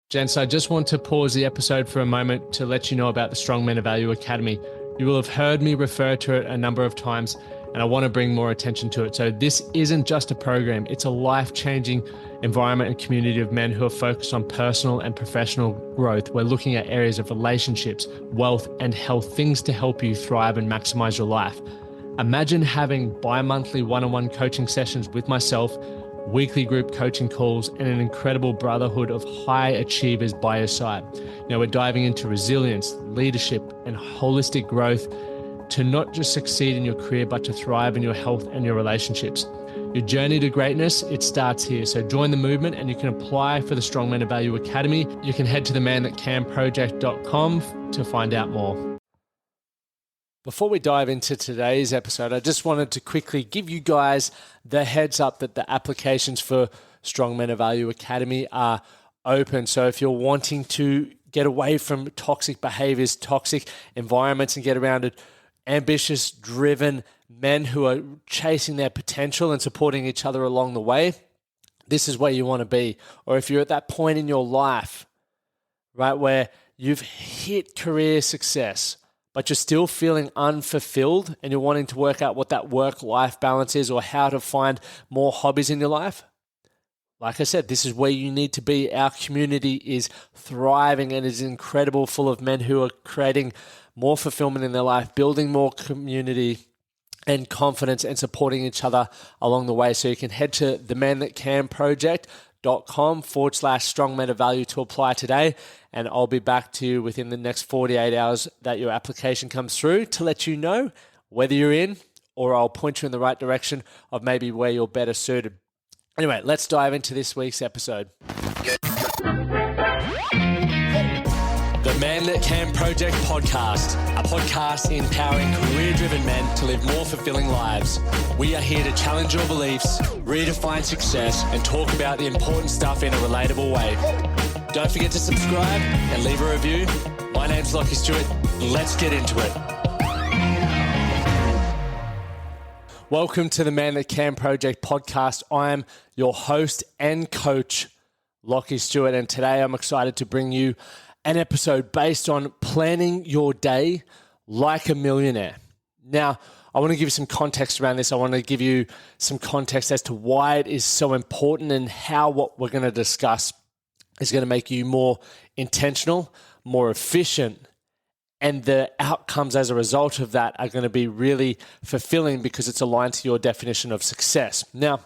Gents, I just want to pause the episode for a moment to let you know about the Strong Men of Value Academy. You will have heard me refer to it a number of times, and I want to bring more attention to it. So this isn't just a program, it's a life-changing environment and community of men who are focused on personal and professional growth. We're looking at areas of relationships, wealth, and health, things to help you thrive and maximize your life. Imagine having bi-monthly one-on-one coaching sessions with myself, weekly group coaching calls, and an incredible brotherhood of high achievers by your side. Now we're diving into resilience, leadership, and holistic growth to not just succeed in your career, but to thrive in your health and your relationships. Your journey to greatness, it starts here. So join the movement and you can apply for the Strong Men of Value Academy. You can head to themanthatcanproject.com to find out more. Before we dive into today's episode, I just wanted to quickly give you guys the heads up that the applications for Strong Men of Value Academy are open. So if you're wanting to get away from toxic behaviors, toxic environments, and get around it, ambitious, driven men who are chasing their potential and supporting each other along the way, this is where you want to be. Or if you're at that point in your life, right, where you've hit career success, but you're still feeling unfulfilled and you're wanting to work out what that work-life balance is or how to find more hobbies in your life, like I said, this is where you need to be. Our community is thriving and is incredible, full of men who are creating more fulfillment in their life, building more community and confidence and supporting each other along the way. So you can head to themanthatcanproject.com/strong men of value to apply today. And I'll be back to you within the next 48 hours that your application comes through to let you know whether you're in, or I'll point you in the right direction of maybe where you're better suited. Anyway, let's dive into this week's episode. The Man That Can Project podcast, a podcast empowering career-driven men to live more fulfilling lives. We are here to challenge your beliefs, redefine success, and talk about the important stuff in a relatable way. Don't forget to subscribe and leave a review. My name's Lachie Stuart. Let's get into it. Welcome to the Man That Can Project podcast. I am your host and coach, Lachie Stuart, and today I'm excited to bring you an episode based on planning your day like a millionaire. Now, I want to give you some context around this. I want to give you some context as to why it is so important and how what we're going to discuss is going to make you more intentional, more efficient, and the outcomes as a result of that are going to be really fulfilling because it's aligned to your definition of success. Now,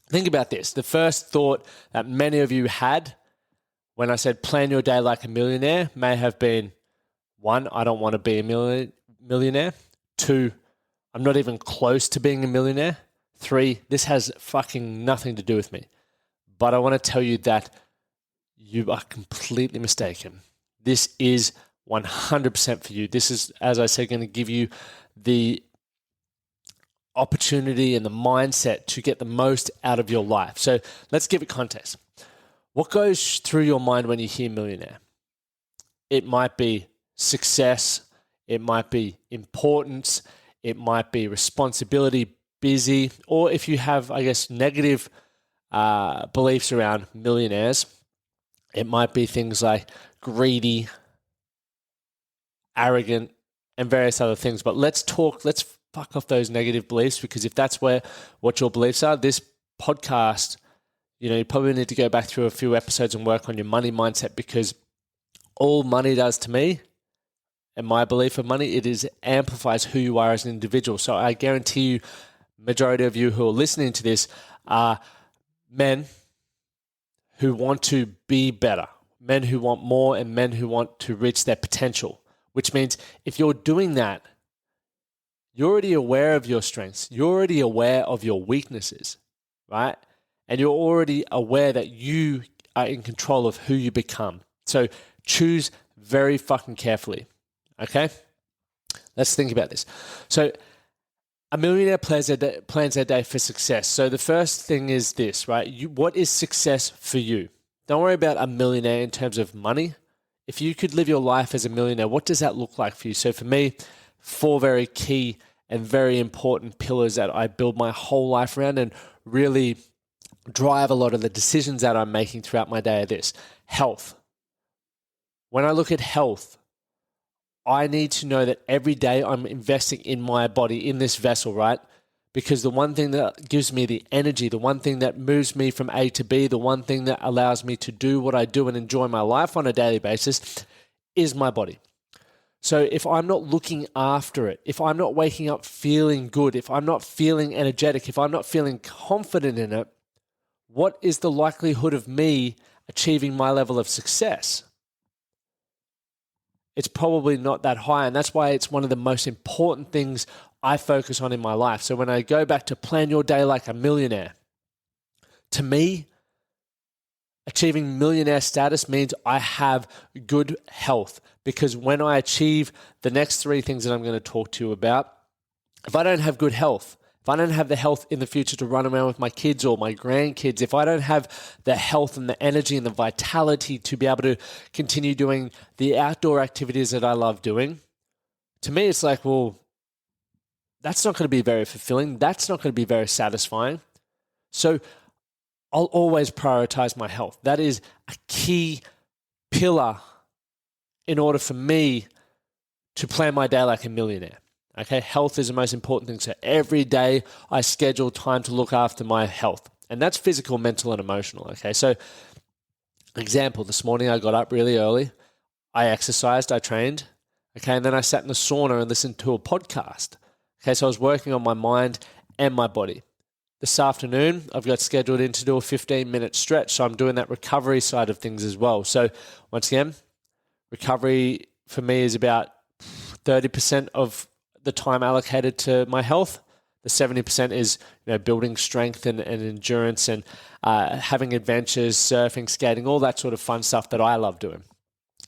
think about this. The first thought that many of you had when I said plan your day like a millionaire may have been, 1, I don't want to be a millionaire. 2, I'm not even close to being a millionaire. 3, this has fucking nothing to do with me. But I want to tell you that you are completely mistaken. This is 100% for you. This is, as I said, going to give you the opportunity and the mindset to get the most out of your life. So let's give it context. What goes through your mind when you hear millionaire? It might be success. It might be importance. It might be responsibility, busy, or if you have, I guess, negative beliefs around millionaires, it might be things like greedy, arrogant, and various other things. But let's fuck off those negative beliefs, because if that's what your beliefs are, this podcast, you probably need to go back through a few episodes and work on your money mindset, because all money does to me and my belief of money, it amplifies who you are as an individual. So I guarantee you, majority of you who are listening to this are men who want to be better, men who want more, and men who want to reach their potential, which means if you're doing that, you're already aware of your strengths. You're already aware of your weaknesses, right? And you're already aware that you are in control of who you become. So choose very fucking carefully, okay? Let's think about this. So a millionaire plans their day for success. So the first thing is this, right? What is success for you? Don't worry about a millionaire in terms of money. If you could live your life as a millionaire, what does that look like for you? So for me, 4 very key and very important pillars that I build my whole life around and really drive a lot of the decisions that I'm making throughout my day are this: health. When I look at health, I need to know that every day I'm investing in my body, in this vessel, right? Because the one thing that gives me the energy, the one thing that moves me from A to B, the one thing that allows me to do what I do and enjoy my life on a daily basis is my body. So if I'm not looking after it, if I'm not waking up feeling good, if I'm not feeling energetic, if I'm not feeling confident in it, what is the likelihood of me achieving my level of success? It's probably not that high. And that's why it's one of the most important things I focus on in my life. So when I go back to plan your day like a millionaire, to me, achieving millionaire status means I have good health. Because when I achieve the next three things that I'm going to talk to you about, if I don't have good health, if I don't have the health in the future to run around with my kids or my grandkids, if I don't have the health and the energy and the vitality to be able to continue doing the outdoor activities that I love doing, to me it's like, well, that's not going to be very fulfilling. That's not going to be very satisfying. So I'll always prioritize my health. That is a key pillar in order for me to plan my day like a millionaire. Okay, health is the most important thing. So every day I schedule time to look after my health. And that's physical, mental, and emotional. Okay, so example, this morning I got up really early. I exercised, I trained. Okay, and then I sat in the sauna and listened to a podcast. Okay, so I was working on my mind and my body. This afternoon, I've got scheduled in to do a 15-minute stretch. So I'm doing that recovery side of things as well. So once again, recovery for me is about 30% of the time allocated to my health. The 70% is building strength and endurance and having adventures, surfing, skating, all that sort of fun stuff that I love doing.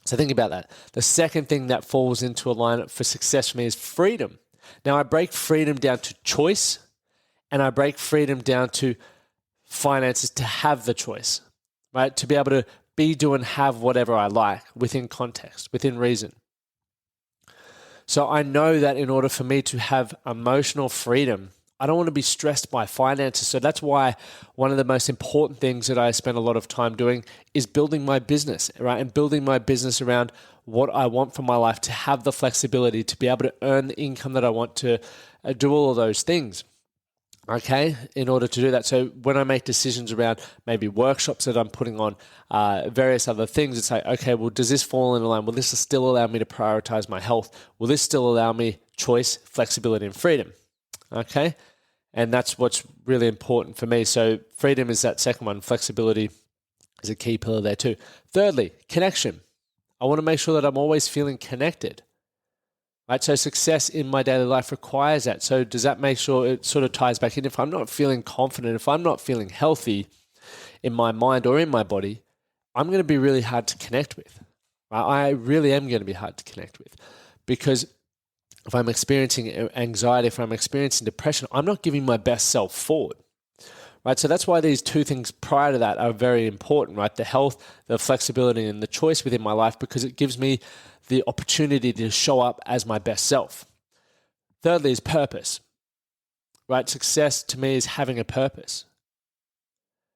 So think about that. The second thing that falls into alignment for success for me is freedom. Now, I break freedom down to choice, and I break freedom down to finances, to have the choice, right? To be able to be, do, and have whatever I like within context, within reason. So I know that in order for me to have emotional freedom, I don't want to be stressed by finances. So that's why one of the most important things that I spend a lot of time doing is building my business, right? And building my business around what I want for my life, to have the flexibility to be able to earn the income that I want to do all of those things. Okay, in order to do that. So when I make decisions around maybe workshops that I'm putting on, various other things, it's like, okay, well, does this fall in line? Will this still allow me to prioritize my health? Will this still allow me choice, flexibility, and freedom? Okay, and that's what's really important for me. So freedom is that second one. Flexibility is a key pillar there too. Thirdly, connection. I want to make sure that I'm always feeling connected. Right, so success in my daily life requires that. So does that make sure it sort of ties back in? If I'm not feeling confident, if I'm not feeling healthy in my mind or in my body, I'm going to be really hard to connect with. Right? I really am going to be hard to connect with, because if I'm experiencing anxiety, if I'm experiencing depression, I'm not giving my best self forward. Right, so that's why these two things prior to that are very important, right? The health, the flexibility, and the choice within my life, because it gives me the opportunity to show up as my best self. Thirdly is purpose, right? Success to me is having a purpose.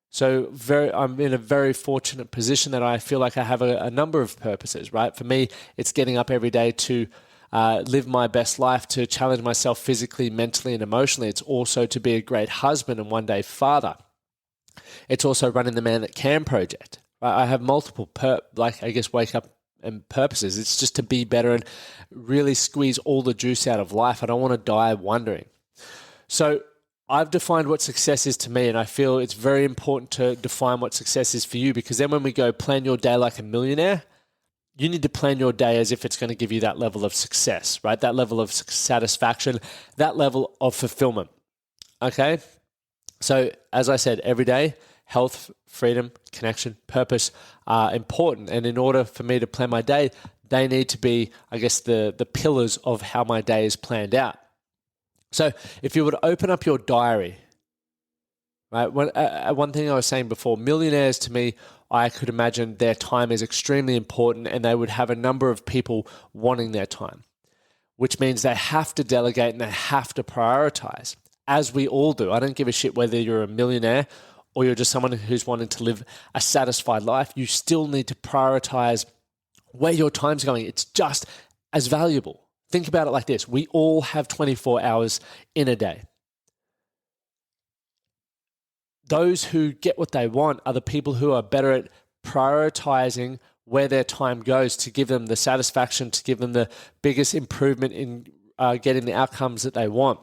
So I'm in a very fortunate position that I feel like I have a number of purposes, right? For me, it's getting up every day to live my best life, to challenge myself physically, mentally, and emotionally. It's also to be a great husband and one day father. It's also running the Man That Can project. Right? I have multiple, wake up and purposes. It's just to be better and really squeeze all the juice out of life. I don't want to die wondering. So I've defined what success is to me, and I feel it's very important to define what success is for you, because then when we go plan your day like a millionaire, you need to plan your day as if it's going to give you that level of success, right? That level of satisfaction, that level of fulfillment. Okay? So as I said, every day, health, freedom, connection, purpose are important. And in order for me to plan my day, they need to be, the pillars of how my day is planned out. So if you would open up your diary, right? One thing I was saying before, millionaires to me, I could imagine their time is extremely important, and they would have a number of people wanting their time, which means they have to delegate and they have to prioritize, as we all do. I don't give a shit whether you're a millionaire or you're just someone who's wanting to live a satisfied life. You still need to prioritize where your time's going, it's just as valuable. Think about it like this. We all have 24 hours in a day. Those who get what they want are the people who are better at prioritizing where their time goes to give them the satisfaction, to give them the biggest improvement in getting the outcomes that they want.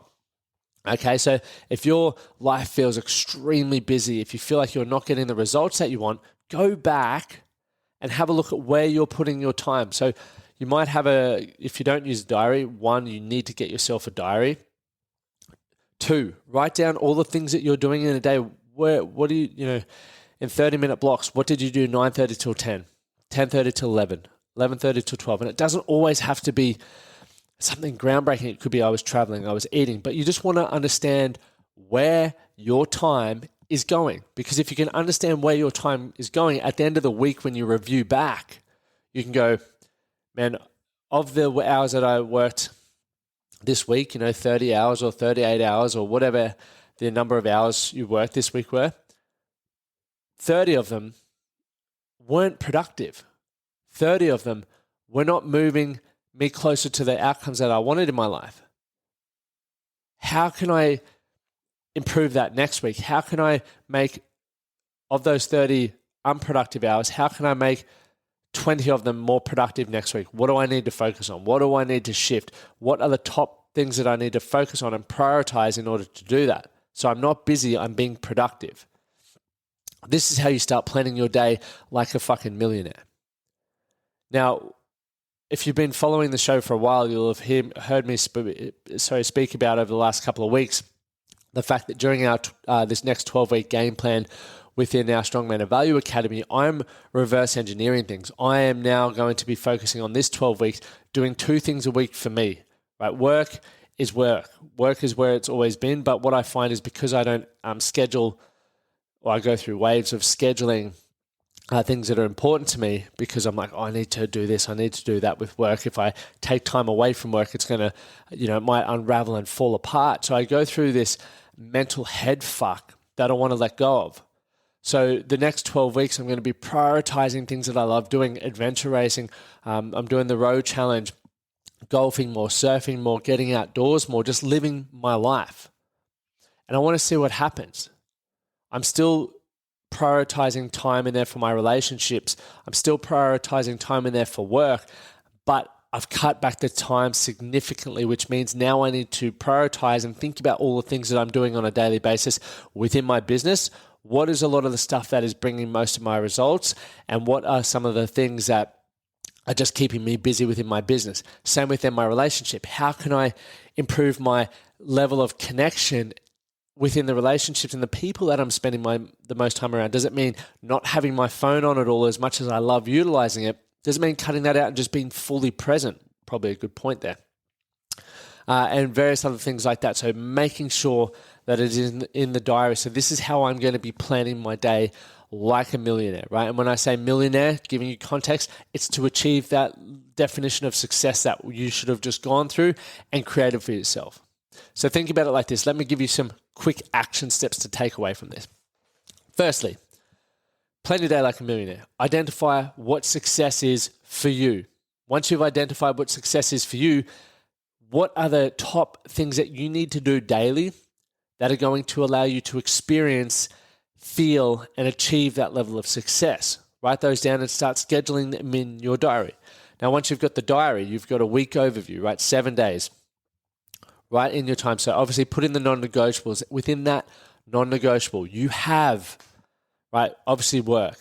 Okay, so if your life feels extremely busy, if you feel like you're not getting the results that you want, go back and have a look at where you're putting your time. So you might have if you don't use a diary, 1, you need to get yourself a diary. 2, write down all the things that you're doing in a day. What do you in 30-minute blocks, what did you do 9:30 till 10, 10:30 till 11, 11:30 till 12? And it doesn't always have to be something groundbreaking. It could be I was traveling, I was eating, but you just want to understand where your time is going. Because if you can understand where your time is going, at the end of the week when you review back, you can go, man, of the hours that I worked this week, 30 hours or 38 hours or whatever the number of hours you worked this week were, 30 of them weren't productive. 30 of them were not moving me closer to the outcomes that I wanted in my life. How can I improve that next week? How can I make, of those 30 unproductive hours, how can I make 20 of them more productive next week? What do I need to focus on? What do I need to shift? What are the top things that I need to focus on and prioritize in order to do that? So I'm not busy, I'm being productive. This is how you start planning your day like a fucking millionaire. Now, if you've been following the show for a while, you'll have heard me speak about over the last couple of weeks the fact that during our this next 12-week game plan within our Strongman and Value Academy, I'm reverse engineering things. I am now going to be focusing on this 12 weeks, doing 2 things a week for me. Right? Work is work. Work is where it's always been. But what I find is because I don't schedule, or I go through waves of scheduling things that are important to me, because I'm like, I need to do this, I need to do that with work. If I take time away from work, it's going to, it might unravel and fall apart. So I go through this mental head fuck that I want to let go of. So the next 12 weeks, I'm going to be prioritizing things that I love doing, adventure racing. I'm doing the road challenge, golfing more, surfing more, getting outdoors more, just living my life. And I want to see what happens. I'm still prioritizing time in there for my relationships. I'm still prioritizing time in there for work, but I've cut back the time significantly, which means now I need to prioritize and think about all the things that I'm doing on a daily basis within my business. What is a lot of the stuff that is bringing most of my results, and what are some of the things that are just keeping me busy within my business? Same within my relationship. How can I improve my level of connection within the relationships and the people that I'm spending the most time around? Does it mean not having my phone on at all as much as I love utilizing it? Does it mean cutting that out and just being fully present? Probably a good point there. And various other things like that. So making sure that it is in the diary. So this is how I'm going to be planning my day like a millionaire, right? And when I say millionaire, giving you context, it's to achieve that definition of success that you should have just gone through and created for yourself. So think about it like this. Let me give you some quick action steps to take away from this. Firstly, plan your day like a millionaire. Identify what success is for you. Once you've identified what success is for you, what are the top things that you need to do daily that are going to allow you to experience, feel, and achieve that level of success? Write those down and start scheduling them in your diary. Now, once you've got the diary, you've got a week overview, right? 7 days. Right in your time. So obviously put in the non-negotiables. Within that non-negotiable, you have, right, obviously work.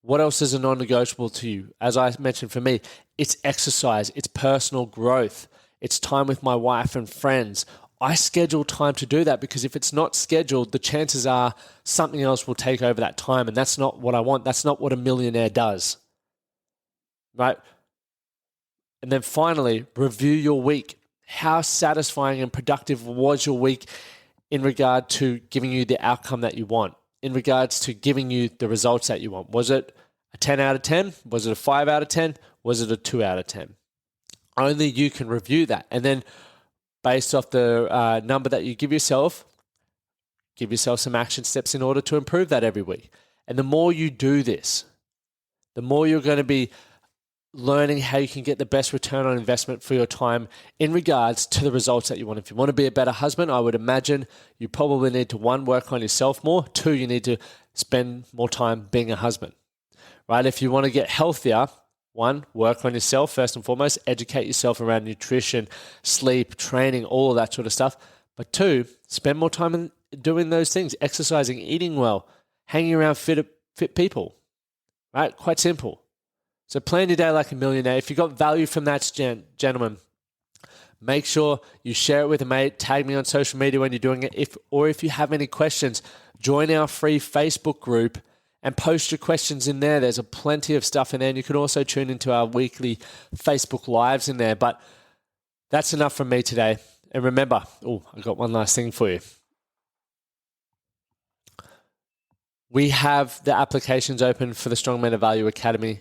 What else is a non-negotiable to you? As I mentioned, for me, it's exercise, it's personal growth, it's time with my wife and friends. I schedule time to do that, because if it's not scheduled, the chances are something else will take over that time, and that's not what I want. That's not what a millionaire does, right? And then finally, review your week. How satisfying and productive was your week in regard to giving you the outcome that you want, in regards to giving you the results that you want? Was it a 10 out of 10? Was it a 5 out of 10? Was it a 2 out of 10? Only you can review that. And then based off the number that you give yourself some action steps in order to improve that every week. And the more you do this, the more you're going to be learning how you can get the best return on investment for your time in regards to the results that you want. If you want to be a better husband, I would imagine you probably need to, 1, work on yourself more. 2, you need to spend more time being a husband, right? If you want to get healthier, 1, work on yourself first and foremost, educate yourself around nutrition, sleep, training, all of that sort of stuff. But 2, spend more time in doing those things, exercising, eating well, hanging around fit people, right? Quite simple. So plan your day like a millionaire. If you got value from that, gentlemen, make sure you share it with a mate. Tag me on social media when you're doing it. If you have any questions, join our free Facebook group and post your questions in there. There's plenty of stuff in there. And you can also tune into our weekly Facebook lives in there. But that's enough from me today. And remember, I got one last thing for you. We have the applications open for the Strong Men of Value Academy.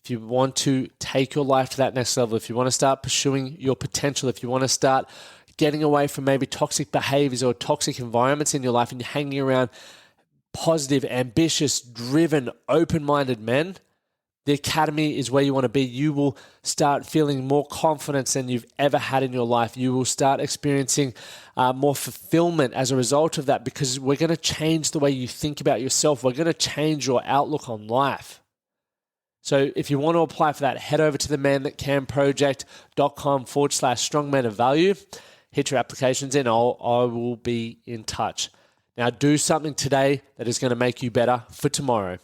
If you want to take your life to that next level, if you want to start pursuing your potential, if you want to start getting away from maybe toxic behaviors or toxic environments in your life and you're hanging around positive, ambitious, driven, open-minded men, the academy is where you want to be. You will start feeling more confidence than you've ever had in your life. You will start experiencing more fulfillment as a result of that, because we're going to change the way you think about yourself. We're going to change your outlook on life. So if you want to apply for that, head over to themanthatcanproject.com/strongmen of value. Hit your applications in. I will be in touch. Now do something today that is going to make you better for tomorrow.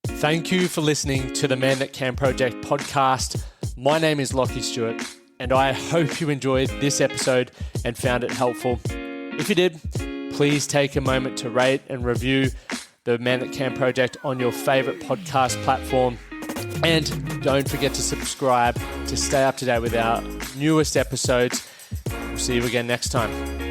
Thank you for listening to the Man That Can Project podcast. My name is Lachie Stuart, and I hope you enjoyed this episode and found it helpful. If you did, please take a moment to rate and review the Man That Can Project on your favorite podcast platform. And don't forget to subscribe to stay up to date with our newest episodes. We'll see you again next time.